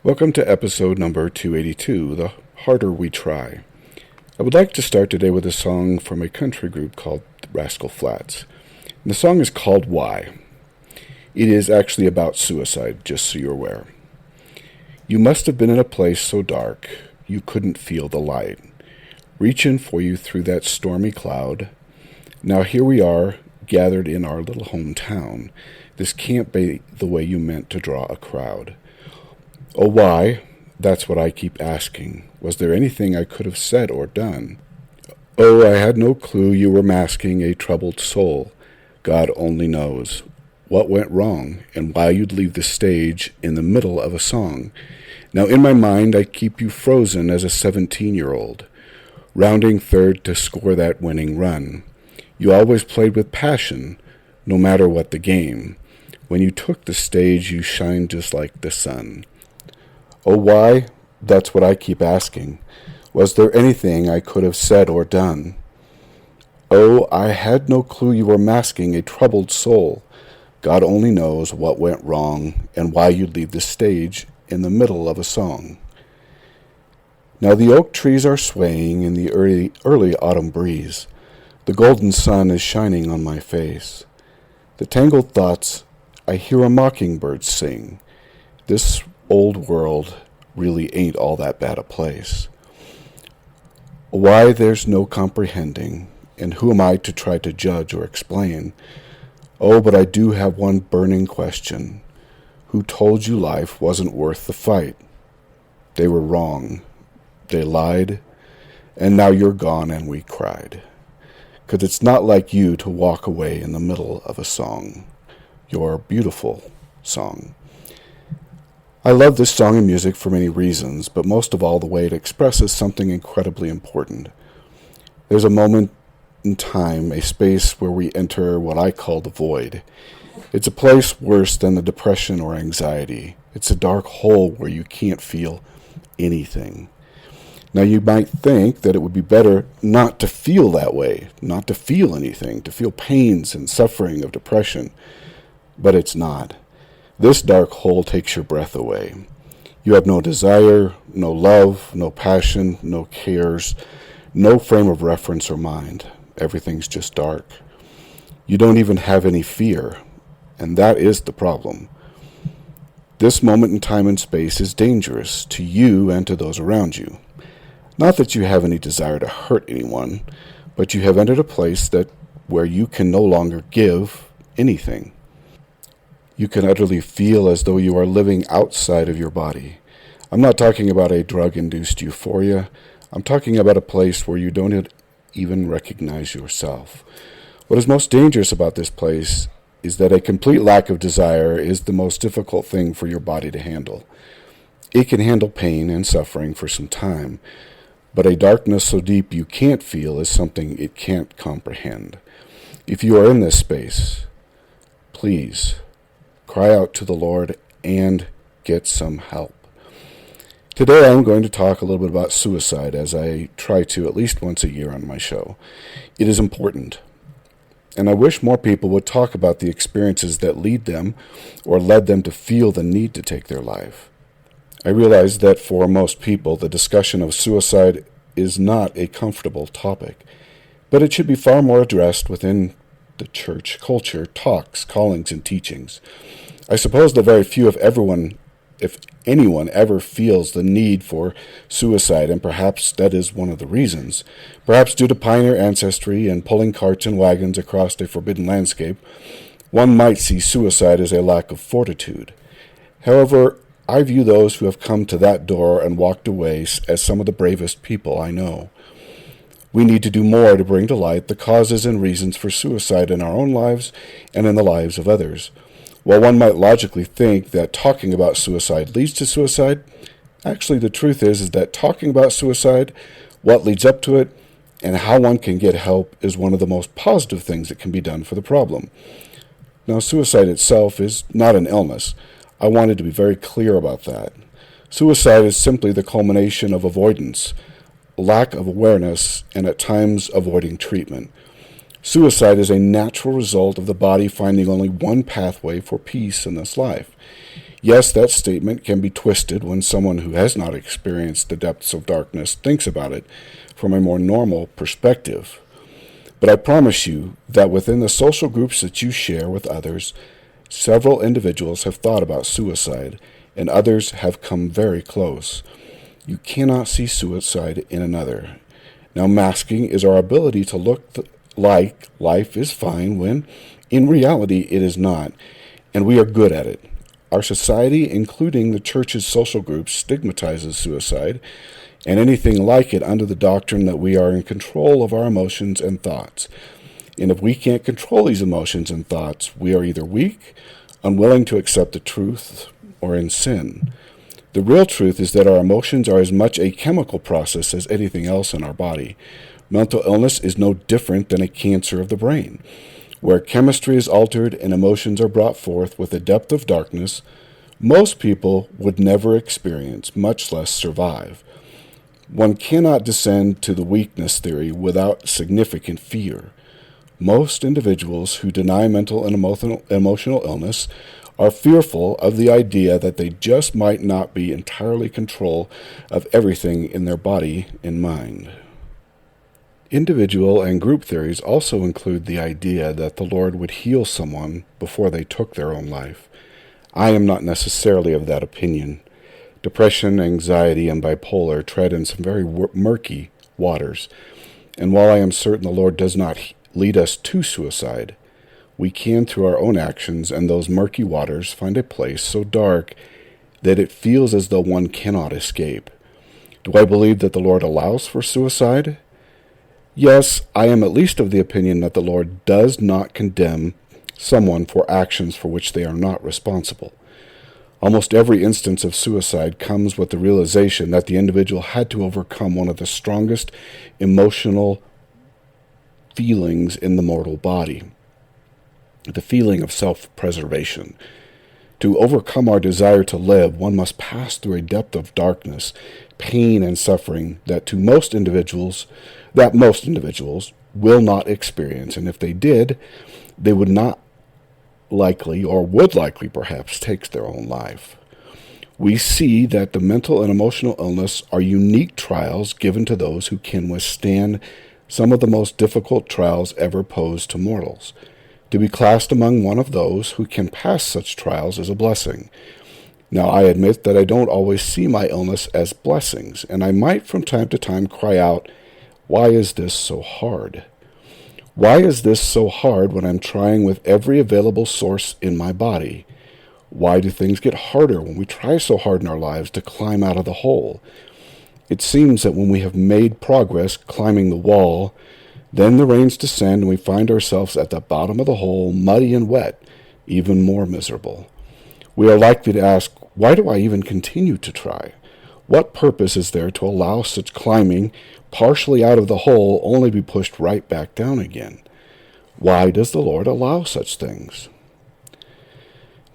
Welcome to episode number 282, The Harder We Try. I would like to start today with a song from a country group called the Rascal Flatts. And the song is called Why. It is actually about suicide, just so you're aware. You must have been in a place so dark you couldn't feel the light, reaching for you through that stormy cloud. Now here we are, gathered in our little hometown. This can't be the way you meant to draw a crowd. Oh, why? That's what I keep asking. Was there anything I could have said or done? Oh, I had no clue you were masking a troubled soul. God only knows what went wrong and why you'd leave the stage in the middle of a song. Now in my mind I keep you frozen as a 17-year-old, rounding third to score that winning run. You always played with passion, no matter what the game. When you took the stage you shined just like the sun. Oh, why? That's what I keep asking. Was there anything I could have said or done? Oh, I had no clue you were masking a troubled soul. God only knows what went wrong and why you'd leave the stage in the middle of a song. Now the oak trees are swaying in the early autumn breeze. The golden sun is shining on my face. The tangled thoughts, I hear a mockingbird sing. This old world really ain't all that bad a place. Why, there's no comprehending, and who am I to try to judge or explain? Oh, but I do have one burning question. Who told you life wasn't worth the fight? They were wrong. They lied, and now you're gone and we cried. 'Cause it's not like you to walk away in the middle of a song. Your beautiful song. I love this song and music for many reasons, but most of all the way it expresses something incredibly important. There's a moment in time, a space where we enter what I call the void. It's a place worse than the depression or anxiety. It's a dark hole where you can't feel anything. Now you might think that it would be better not to feel that way, not to feel anything, to feel pains and suffering of depression, but it's not. This dark hole takes your breath away. You have no desire, no love, no passion, no cares, no frame of reference or mind. Everything's just dark. You don't even have any fear, and that is the problem. This moment in time and space is dangerous to you and to those around you. Not that you have any desire to hurt anyone, but you have entered a place where you can no longer give anything. You can utterly feel as though you are living outside of your body. I'm not talking about a drug-induced euphoria. I'm talking about a place where you don't even recognize yourself. What is most dangerous about this place is that a complete lack of desire is the most difficult thing for your body to handle. It can handle pain and suffering for some time, but a darkness so deep you can't feel is something it can't comprehend. If you are in this space, please cry out to the Lord and get some help. Today I'm going to talk a little bit about suicide, as I try to at least once a year on my show. It is important, and I wish more people would talk about the experiences that lead them or led them to feel the need to take their life. I realize that for most people the discussion of suicide is not a comfortable topic, but it should be far more addressed within the church culture, talks, callings, and teachings. I suppose that very few, if anyone ever feels the need for suicide, and perhaps that is one of the reasons. Perhaps due to pioneer ancestry and pulling carts and wagons across a forbidden landscape, one might see suicide as a lack of fortitude. However, I view those who have come to that door and walked away as some of the bravest people I know. We need to do more to bring to light the causes and reasons for suicide in our own lives and in the lives of others. While one might logically think that talking about suicide leads to suicide, actually the truth is that talking about suicide, what leads up to it, and how one can get help is one of the most positive things that can be done for the problem. Now, suicide itself is not an illness. I wanted to be very clear about that. Suicide is simply the culmination of avoidance, lack of awareness, and at times avoiding treatment. Suicide is a natural result of the body finding only one pathway for peace in this life. Yes, that statement can be twisted when someone who has not experienced the depths of darkness thinks about it from a more normal perspective. But I promise you that within the social groups that you share with others, several individuals have thought about suicide, and others have come very close. You cannot see suicide in another. Now, masking is our ability to look like life is fine when, in reality, it is not, and we are good at it. Our society, including the church's social groups, stigmatizes suicide and anything like it under the doctrine that we are in control of our emotions and thoughts. And if we can't control these emotions and thoughts, we are either weak, unwilling to accept the truth, or in sin. The real truth is that our emotions are as much a chemical process as anything else in our body. Mental illness is no different than a cancer of the brain, where chemistry is altered and emotions are brought forth with a depth of darkness most people would never experience, much less survive. One cannot descend to the weakness theory without significant fear. Most individuals who deny mental and emotional illness are fearful of the idea that they just might not be entirely in control of everything in their body and mind. Individual and group theories also include the idea that the Lord would heal someone before they took their own life. I am not necessarily of that opinion. Depression, anxiety, and bipolar tread in some very murky waters, and while I am certain the Lord does not lead us to suicide, we can, through our own actions and those murky waters, find a place so dark that it feels as though one cannot escape. Do I believe that the Lord allows for suicide? Yes, I am at least of the opinion that the Lord does not condemn someone for actions for which they are not responsible. Almost every instance of suicide comes with the realization that the individual had to overcome one of the strongest emotional feelings in the mortal body, the feeling of self-preservation. To overcome our desire to live, one must pass through a depth of darkness, pain, and suffering that most individuals will not experience, and if they did, they would not likely, or would likely perhaps, take their own life. We see that the mental and emotional illness are unique trials given to those who can withstand some of the most difficult trials ever posed to mortals. To be classed among one of those who can pass such trials is a blessing. Now, I admit that I don't always see my illness as blessings, and I might from time to time cry out, "Why is this so hard? Why is this so hard when I'm trying with every available source in my body? Why do things get harder when we try so hard in our lives to climb out of the hole? It seems that when we have made progress climbing the wall, then the rains descend and we find ourselves at the bottom of the hole, muddy and wet, even more miserable. We are likely to ask, why do I even continue to try? What purpose is there to allow such climbing partially out of the hole only be pushed right back down again? Why does the Lord allow such things?"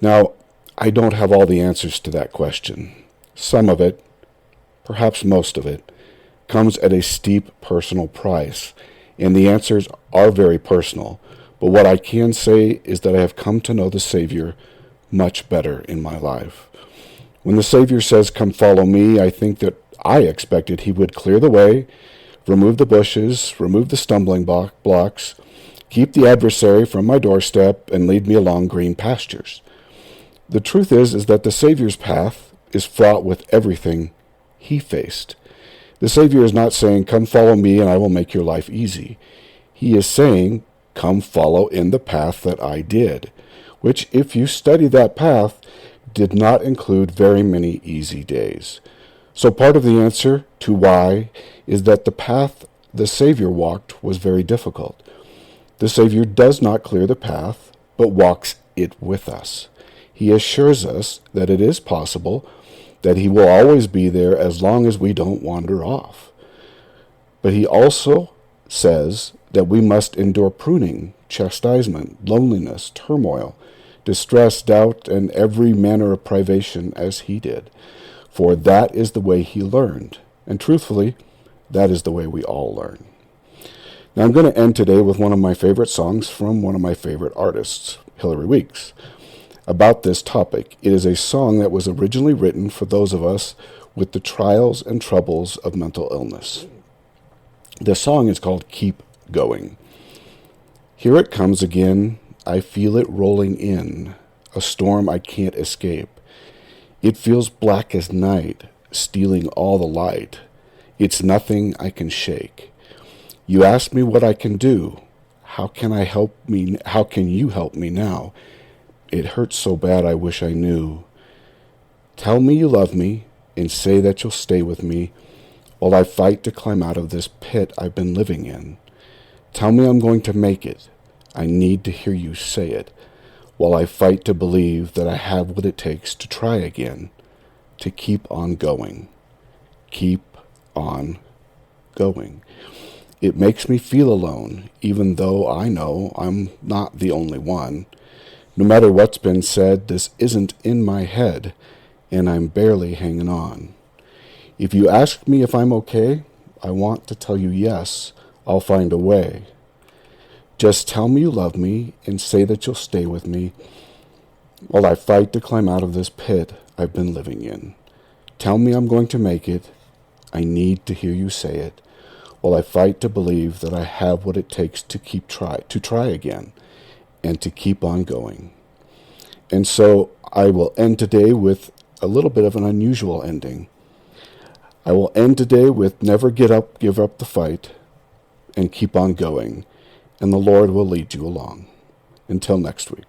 Now, I don't have all the answers to that question. Some of it, perhaps most of it, comes at a steep personal price, and the answers are very personal. But what I can say is that I have come to know the Savior much better in my life. When the Savior says, "Come follow me," I think that I expected he would clear the way, remove the bushes, remove the stumbling blocks, keep the adversary from my doorstep, and lead me along green pastures. The truth is that the Savior's path is fraught with everything he faced. The Savior is not saying, "Come follow me and I will make your life easy." He is saying, "Come follow in the path that I did," which, if you study that path, did not include very many easy days. So part of the answer to why is that the path the Savior walked was very difficult. The Savior does not clear the path, but walks it with us. He assures us that it is possible, that he will always be there as long as we don't wander off. But he also says that we must endure pruning, chastisement, loneliness, turmoil, distress, doubt, and every manner of privation as he did. For that is the way he learned. And truthfully, that is the way we all learn. Now I'm going to end today with one of my favorite songs from one of my favorite artists, Hillary Weeks. about this topic. It is a song that was originally written for those of us with the trials and troubles of mental illness. The song is called Keep Going. Here it comes again. I feel it rolling in, a storm I can't escape. It feels black as night, stealing all the light. It's nothing I can shake. You ask me what I can do. How can you help me now? It hurts so bad I wish I knew. Tell me you love me and say that you'll stay with me while I fight to climb out of this pit I've been living in. Tell me I'm going to make it. I need to hear you say it while I fight to believe that I have what it takes to try again, to keep on going. Keep on going. It makes me feel alone, even though I know I'm not the only one. No matter what's been said, this isn't in my head, and I'm barely hanging on. If you ask me if I'm okay, I want to tell you yes, I'll find a way. Just tell me you love me and say that you'll stay with me while I fight to climb out of this pit I've been living in. Tell me I'm going to make it. I need to hear you say it while I fight to believe that I have what it takes to try again and to keep on going. And so I will end today with a little bit of an unusual ending. I will end today with never give up the fight, and keep on going, and the Lord will lead you along. Until next week.